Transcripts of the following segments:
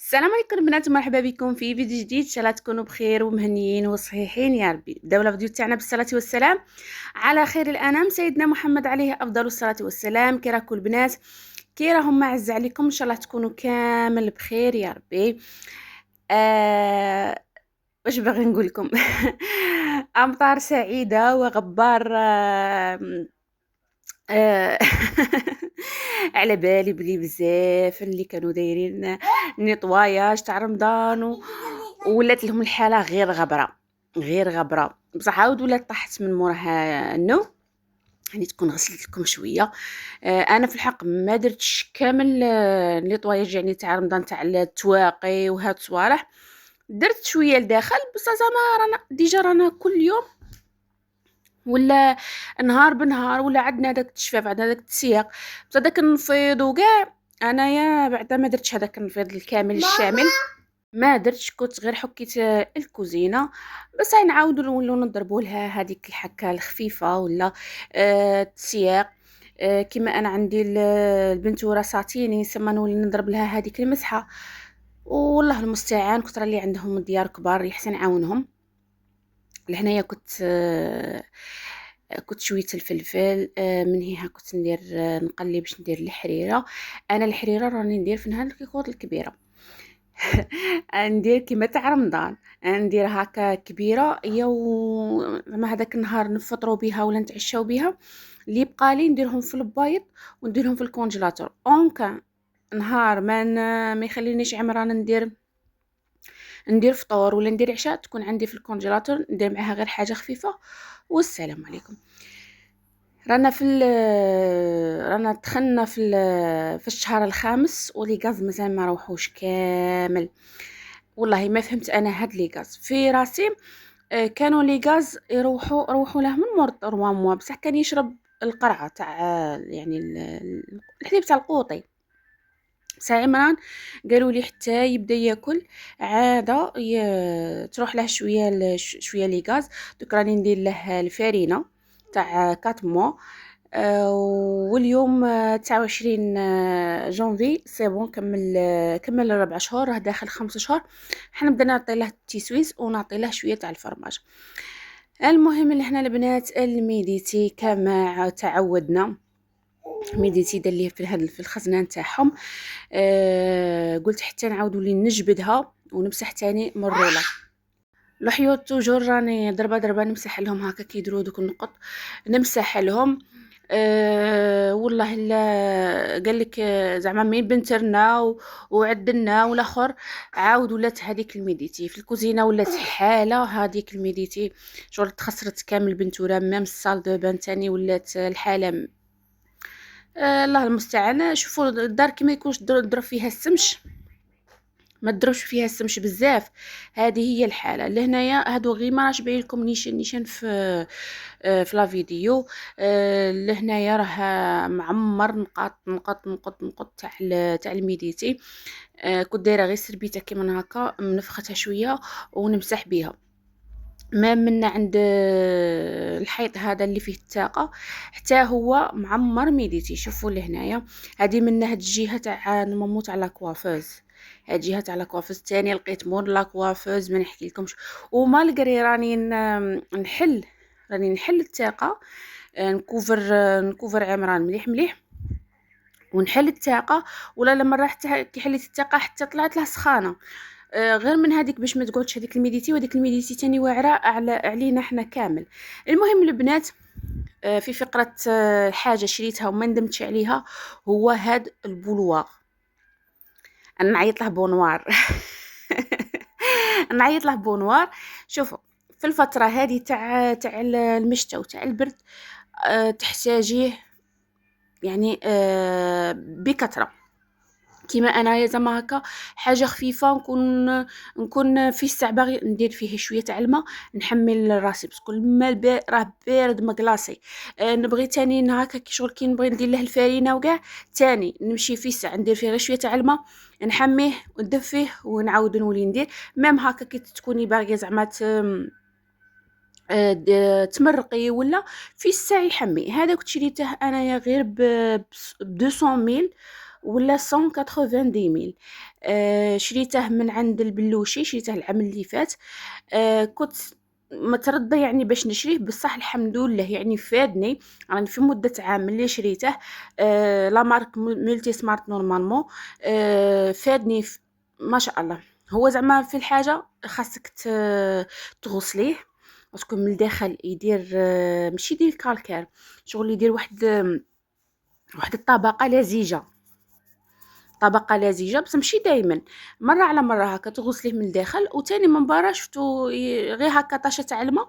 السلام عليكم البنات، مرحبا بكم في فيديو جديد. ان شاء الله تكونوا بخير ومهنيين وصحيحين يا ربي. نبداو الفيديو تاعنا بالصلاه والسلام على خير الانام سيدنا محمد عليه افضل الصلاه والسلام. كي راكم البنات؟ كي راهم معز عليكم؟ ان شاء الله تكونوا كامل بخير يا ربي. واش باغي نقول لكم؟ امطار سعيده وغبار. آه، على بالي بلي بزاف اللي كانوا دايرين نيطواياج تاع رمضان ولات لهم الحاله غير غبره غير غبره بصح. عاود ولات طاحت من موراها النوم، يعني تكون غسلت لكم شويه. انا في الحق ما درتش كامل نيطواياج يعني تاع رمضان تاع التواقي وهاد الصوالح. درت شويه لداخل بصح زعما رانا ديجا رانا كل يوم ولا نهار بنهار ولا عندنا داك التشفاف، عندنا داك التسياق. بصح داك النفيض وكاع انايا بعدا ما درتش هذاك النفيض الكامل الشامل، ما درتش. كنت غير حكيت الكوزينه بس نعاودوا نولوا نضربوا لها هذيك الحكه الخفيفه ولا التسياق. كما انا عندي البنتوره ساتيني سما نولي نضرب لها هذيك المسحه. والله المستعان كثر اللي عندهم ديار كبار يحسن عاونهم. لهنايا كنت شويه الفلفل، من هيها كنت ندير نقلي باش ندير الحريره. انا الحريره راني ندير في نهار الكيكوط الكبيره. ندير كيما تاع رمضان، ندير هكا كبيره يا زعما هذاك النهار نفطروا بها ولا نتعشاو بها. اللي بقى لي نديرهم في البايض ونديرهم في الكونجيلاتور. كان نهار ما يخلينيش عمران ندير فطور ولا ندير عشاء، تكون عندي في الكونجيلاتور ندير معاها غير حاجه خفيفه. والسلام عليكم. رانا دخلنا في الشهر الخامس ولي غاز مازال ما روحوش كامل. والله ما فهمت انا هاد لي غاز في راسي. كانوا لي غاز روحوا له من مور 3 موا، بصح كان يشرب القرعه تاع يعني الحليب تاع القوطي. ساعة عمران قالوا لي حتى يبدا ياكل عاده تروح له شويه لي غاز. دوك راني ندير له الفارينه تاع 4 موا. واليوم 29 جونفي سي بون. كمل 4 شهور، راه داخل 5 شهور. حنبدا نعطي له التيسويس ونعطي له شويه تاع الفرماج. المهم اللي هنا البنات الميديتي كما تعودنا. ميديتي دليه في الخزنان تاعهم. قلت حتى نعاودوا لي نجبدها ونمسح تاني من الروله. الحيوط توجور راني ضربه نمسح لهم هكا كيدروا دوك النقط، نمسح لهم. والله لا قال لك زعما مين بنترنا وعدلنا والاخر عاود ولات هذيك الميديتي في الكوزينه ولات حاله هذيك الميديتي. شغل تخسرت كامل بنتوره ميم الصال دو بان تاني ولات الحاله. الله المستعان. شوفوا الدار كي ما يكونش ضرب فيها السمش، ما تضربش فيها السمش بزاف. هذه هي الحاله لهنايا. هادو غير ما راش باين لكم نيشان في لا فيديو. لهنايا راه معمر نقط تاع الميديتي. كنت دايره غير سربيته كيما هكا منفختها شويه ونمسح بها. ما من عند الحيط هذا اللي فيه الطاقه حتى هو معمر ميديتي. شوفوا لهنايا هذه من هاد الجهه تاع مامو تاع لا كوافوز. هاد الجهه تاع لا كوافوز ثاني لقيت مور لا كوافوز ما نحكي لكمش. ومالغري راني نحل الطاقه. نكوفر عمران مليح مليح ونحل الطاقه. ولا لما راح كي حليت الطاقه حتى طلعت له سخانه. غير من هذيك باش ما تقعدش هذيك الميديتي، وديك الميديتي تاني واعره علينا احنا كامل. المهم البنات، في فقره حاجه شريتها وما ندمتش عليها، هو هاد البولواغ. انا نعيط له بونوار. نعيط له بونوار. شوفوا في الفتره هذه تاع المشتى وتاع البرد تحتاجيه يعني بكثره. كيما انايا زعما هكا حاجه خفيفه نكون في الساعه باغي ندير فيه شويه تاع الماء نحمل راسي باسكو الماء راه بارد مكلاصي. نبغي تاني هكا كي شغل كي نبغي ندير له الفارينه وكاع تاني نمشي في الساعه ندير فيه غير شويه تاع الماء نحميه وندفيه ونعاود نولي ندير. ميم هكا كي تكوني باغيه زعما تمرقي ولا في الساعه يحمي. هذا كنت شريته انايا غير ب 200 ميل ولا 190 ميل. شريته من عند البلوشي، شريته العام اللي فات. كنت متردة يعني باش نشريه، بصح الحمد لله يعني فادني. يعني في مدة عام اللي شريته، لا مارك ملتي سمارت نورمالمون. فادني ما شاء الله. هو زعما في الحاجة خاصك تغسليه، باسكو من الداخل يدير ماشي يدير الكالكير، شغل يدير واحد الطبقة لزيجة، طبقة لزجة، بس ماشي دايما، مرة على مرة هكا تغسليه من الداخل. وتاني من برا شفتو غير هكا طاشة تاع الماء،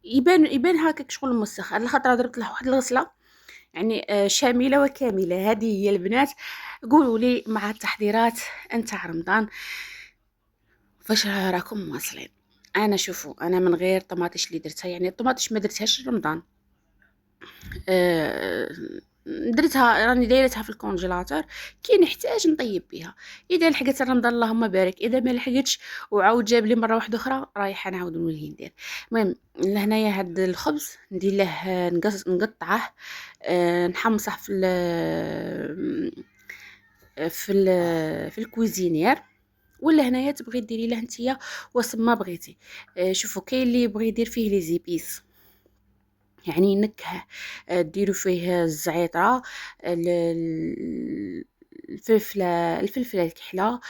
يبان هكاك شغل مسخ. هاد الخطرة درت له واحد الغسلة يعني شاملة وكاملة. هذه هي البنات. قولوا لي مع التحضيرات نتاع رمضان فاش راكم مواصلين. انا شوفوا، انا من غير طماطيش اللي درتها، يعني الطماطيش ما درتهاش رمضان، آه، درتها راني دايرتها في الكونجيلاتور كي نحتاج نطيب بها. اذا لحقت رمضان اللهم بارك، اذا ما لحقتش وعاود جاب لي مره واحده اخرى رايحه نعاود نولي ندير. المهم لهنايا هاد الخبز ندير له نقطعه، نحمصه في الكويزينير. ولا هنايا تبغي ديري له نتيا وصف ما بغيتي. شوفوا كاين اللي يبغي يدير فيه لي زيبيس، يعني نكهة، ديروا فيه الزعيطرة، الفلفلة الكحلة،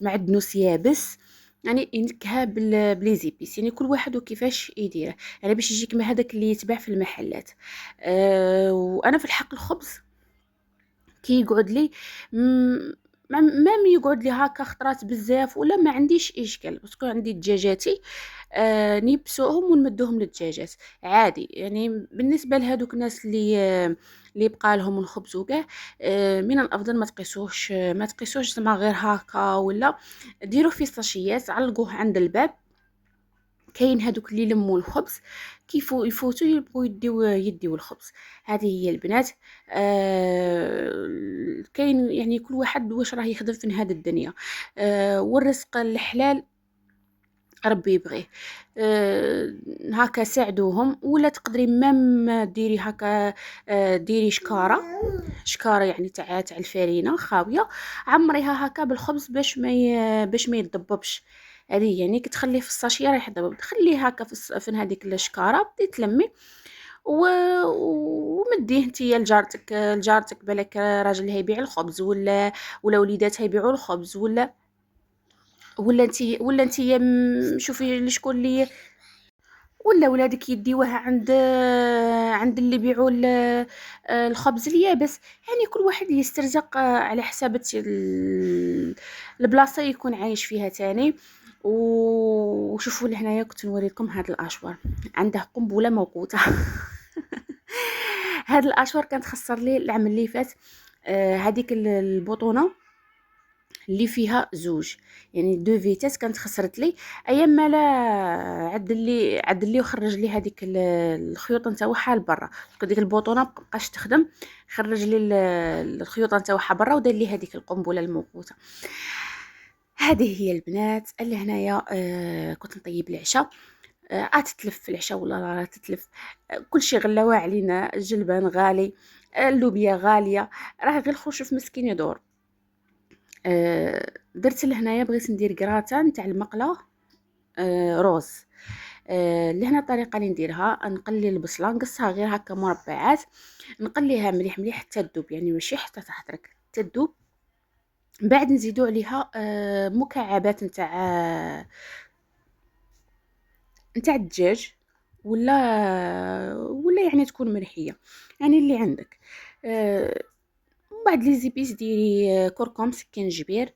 المعدنوس يابس، يعني نكهة بلي زيبيس. يعني كل واحد وكيفاش يديره، يعني باش يجيك ما هذاك اللي يتباع في المحلات. وانا في الحق الخبز كي يقعد لي ما يقعد لي هكا خطرات بزاف ولا ما عنديش اشكال، باسكو عندي دجاجاتي، نيبسوهم ونمدوهم للدجاجات عادي. يعني بالنسبه لهذوك الناس اللي يبقى لهم الخبز وكاع، من الافضل ما تقيسوش زعما غير هكا، ولا ديروا في ساشيات علقوه عند الباب. كاين هادوك اللي يلموا الخبز كيفو يفوتوا يبغوا يديو الخبز. هذه هي البنات. كاين يعني كل واحد واش راه يخدم في هذه الدنيا، والرزق الحلال ربي يبغيه. هكا ساعدوهم، ولا تقدري مام ديري هكا، ديري شكاره يعني تاع الفرينه خاويه، عمريها هكا بالخبز باش ما يتضببش. هذه يعني كتخليه في الساشيه راح يضرب، تخليه هكا في هذيك الشكاره بدي تلمي ومديه نتيا لجارتك بالك راجل هيبيع الخبز، ولا وليدات هيبيعوا الخبز، ولا انتي شوفي لشكون اللي، ولا ولادك يديوها عند اللي يبيعوا الخبز اليابس. يعني كل واحد يسترزق على حساب البلاصه يكون عايش فيها تاني. وشوفوا لهنايا كنت نوريكم هاد الاشوار، عنده قنبله موقوته. هاد الاشوار كانت خسر لي العام اللي فات، هذيك البطونه اللي فيها زوج، يعني دو فيتاس كانت خسرت لي. ايام ما لا عدل لي وخرج لي هذيك الخيوط نتاعها لبرا، ديك البوطونه مابقاش تخدم، خرج لي الخيوط نتاعها برا ودار لي هذيك القنبله الموقوته. هذه هي البنات اللي هنايا. كنت نطيب العشاء، تتلف في العشاء ولا لا تتلف. كل شيء غلاوه علينا، الجلبان غالي، اللوبيا غاليه، راه غير الخرشوف مسكين يدور. درت لهنايا بغيت ندير كراتان تاع المقله روز. لهنا الطريقه اللي نديرها، نقلي البصله نقصها غير هكا مربعات، نقليها مليح مليح حتى تذوب، يعني ماشي حتى تحترق، تذوب. بعد نزيدو عليها مكعبات نتاع الدجاج، ولا يعني تكون مرحيه، يعني اللي عندك. من بعد لي زيبيس ديري كركم، سكينجبير،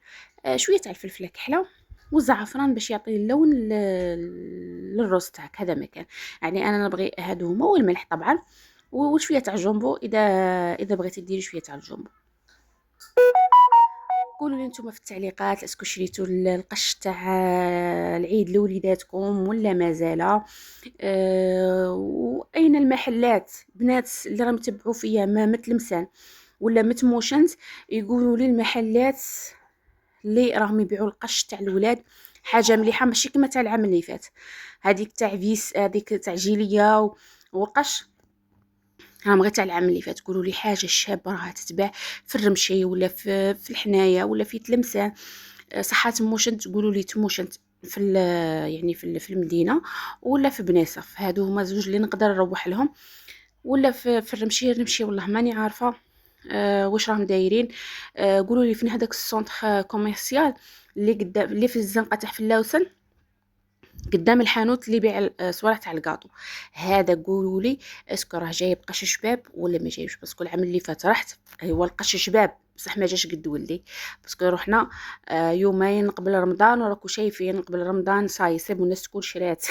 شويه تاع الفلفله كحله والزعفران باش يعطي اللون للرز تاعك. هذا مكان يعني انا نبغي هادو هما، والملح طبعا، وشويه تاع جombo اذا بغيتي ديري شويه تاع الجombo. قولوا لي نتوما في التعليقات اسكو شريتوا القش تاع العيد لوليداتكم ولا مازال. واين المحلات بنات اللي راهم يتبعوا فيا ما متلمسان ولا متموشنت، يقولوا لي المحلات اللي راهم يبيعوا القش تاع الولاد حاجه مليحه، ماشي كما تاع العام اللي فات، هذيك تاع فيس، هذيك تاع جيليه وقش. راهم غير تاع العام اللي فات. قولوا لي حاجه شابه راها تتباع في الرمشي ولا في الحنايه ولا في تلمسان، صحة تموشنت، تقولوا لي تموشنت في يعني في المدينه ولا في بنيصف. هادو هما زوج اللي نقدر نروح لهم. ولا في الرمشي والله ماني عارفه واش راهم دايرين. قولوا لي فين هذاك السونتر كوميرسيال اللي قدام، اللي في الزنقه تاع فلاوسن قدام الحانوت اللي يبيع صوالح تاع الكاطو. هذا قولوا لي اسكو راه جايب قش شباب ولا ما جايبش؟ باسكو العام اللي فات رحت هو القش شباب بصح ما جاش قد ولدي، باسكو رحنا يومين قبل رمضان وراكو شايفين قبل رمضان صاي سيبو الناس تكون شرات.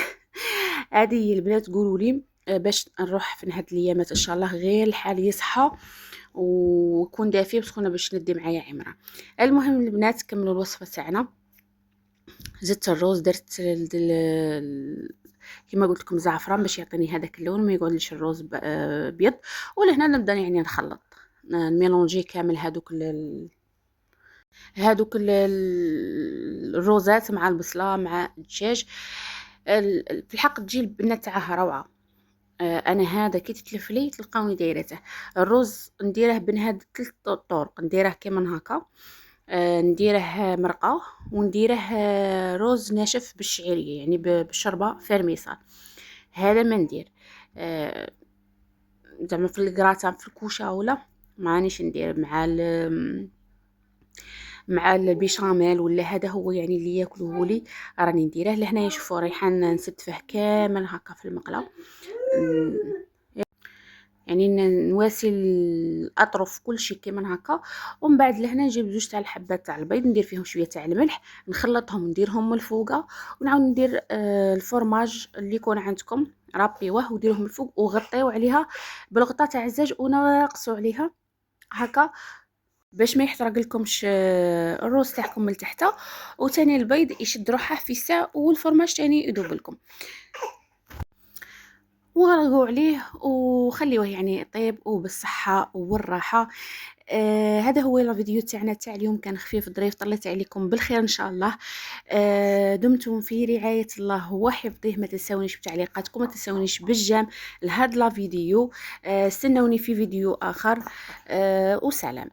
هذه هي البنات قولوا لي باش نروح في هاد الايامات ان شاء الله غير الحال يصحى ويكون دافي، باسكو انا باش ندي معايا عمره. المهم البنات كملوا الوصفه تاعنا. زدت الروز، درت كما قلت لكم زعفران باش يعطيني هذاك اللون، ما يقعدليش الروز بيض. ولهنا نبدا يعني نخلط نميلونجي كامل الروزات مع البصله مع الدجاج. في الحق تجي البنه تاعها روعه. انا هذا كي تتلف لي تلقاوني دايرته. الرز نديره بنهاد 3 طرق، نديره كيما هكا، نديره مرقه، ونديره رز ناشف بالشعيريه يعني بالشربه فرميصه. هذا ما ندير زعما في الكراتان في الكوشه ولا مانيش ندير مع البيشاميل ولا هذا هو يعني اللي ياكلوه لي راني نديره لهنايا. شوفوا ريحان نستفه كامل هكا في المقله، يعني نواسي الاطرف كل شيء كيما هكا. ومن بعد لهنا نجيب زوج تاع الحبات تاع البيض، ندير فيهم شويه تاع الملح، نخلطهم نديرهم من الفوقه، ونعاود ندير الفرماج اللي يكون عندكم رابيوه وديروه من الفوق وغطيو عليها بالغطاء تاع الزاج ونقصوا عليها هكا باش ما يحترق لكمش الروز تاعكم من تحت. وثاني البيض يشد روحه في الساعه والفرماج تاني يذوب لكم. وغرقوا عليه وخليوه يعني يطيب وبالصحة والراحة. هذا هو الفيديو تاعنا تاع اليوم، كان خفيف ظريف. طلعت عليكم بالخير ان شاء الله. دمتم في رعاية الله وحفظه. ما تنسونيش بتعليقاتكم، ما تنسونيش بالجام لهذا الفيديو. استنوني في فيديو اخر. وسلام.